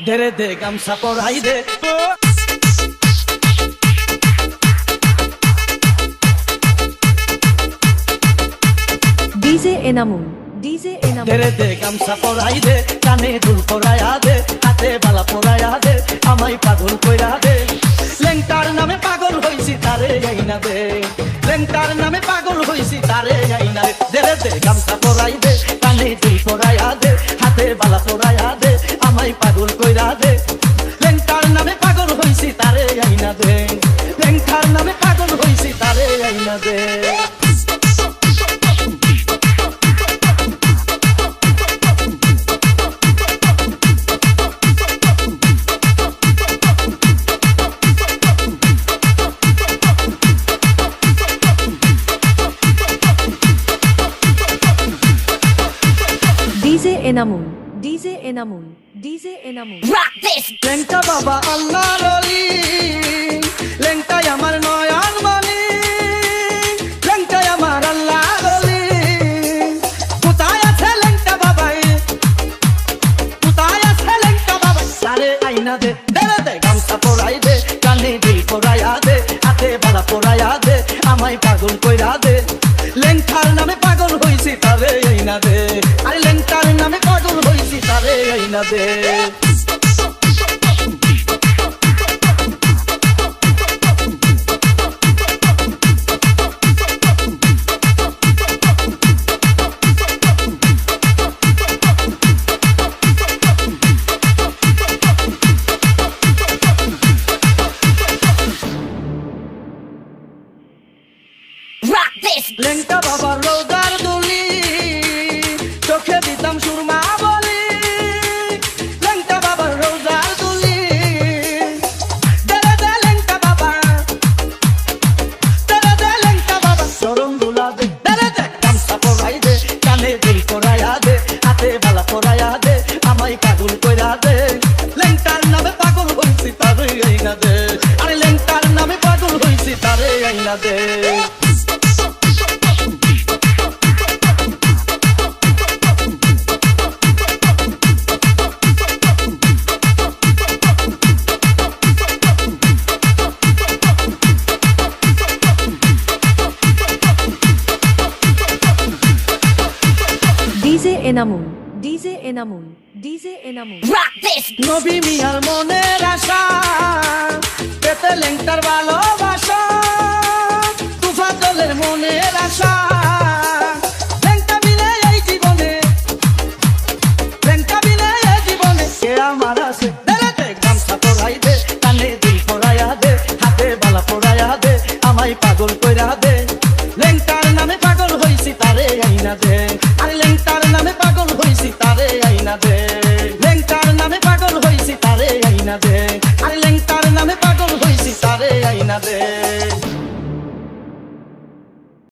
ধেরে দে গামছা পরাই দে ডিজে এনামুল ধেরে দে গামছা পরাই দে কানে দুল পরায়া দে হাতে বালা পরায়া দে আমায় পাগল কইরা দে লেংটার নামে পাগল হইছি তারে আইনা দে লেংটার নামে পাগল হইছি তারে আইনা দে ধেরে দে গামছা পরাই দে কানে দুল পরায়া দে হাতে বালা পরায়া দে আমায় পাগল কইরা দে লেংটার নামে পাগল হইছি তারে আইনা দে লেংটার নামে পাগল হইছি তারে আইনা দে ডিজে এনামুল Rock this! লেংটা বাবা আল্লাহর ওলি লেংটাই আমার নয়ন মনি লেংটাই আমার আল্লাহর ওলি কোথায় আছে লেংটা বাবাই কোথায় আছে লেংটা বাবা সারে আইনা দে ধরে দে গামছা পরাই দে কানে দুল পরায়া দে হাতে বালা পরায়া দে আমায় পাগল কইরা দে লেংটার নামে পাগল হইছি তারে আইনা দে আরে লেংটার নামে পাগল হইছি তারে আইনা দে Rock this! লেংটা বাবার রোজার দুলি চোখে দিতাম সুরমা বলি লেংটা বাবার রোজার দুলি দে লেংটা বাবা দে লেংটা বাবা চরণ দুলা দে দে গামছা পরাই দে কানে দুল পরায়া দে হাতে বালা পরায়া দে আমায় পাগল কইরা দে লেংটার নামে পাগল হইছি তারে আইনা দে আরে লেংটার নামে পাগল হইছি তারে আইনা দে ডিজে এনামুল Rock this! নবী মিয়ার মনের আশা পেতে লেংটার ভালোবাসা তুফাজলের মনের আশা লেংটা বিনে এই জীবনে লেংটা বিনে এই জীবনে কে আমার আছে দে গামছা পরাই দে কানে দুল পরায়া দে হাতে বালা পরায়া দে আমায় পাগল কইরা দে লেংটার নামে পাগল হইছি তারে আইনা দে আরে লেংটার নামে পাগল হইছি তারে আইনা দে লেংটার নামে পাগল হইছি তারে আইনা দে আরে লেংটার নামে পাগল হইছি তারে আইনা দে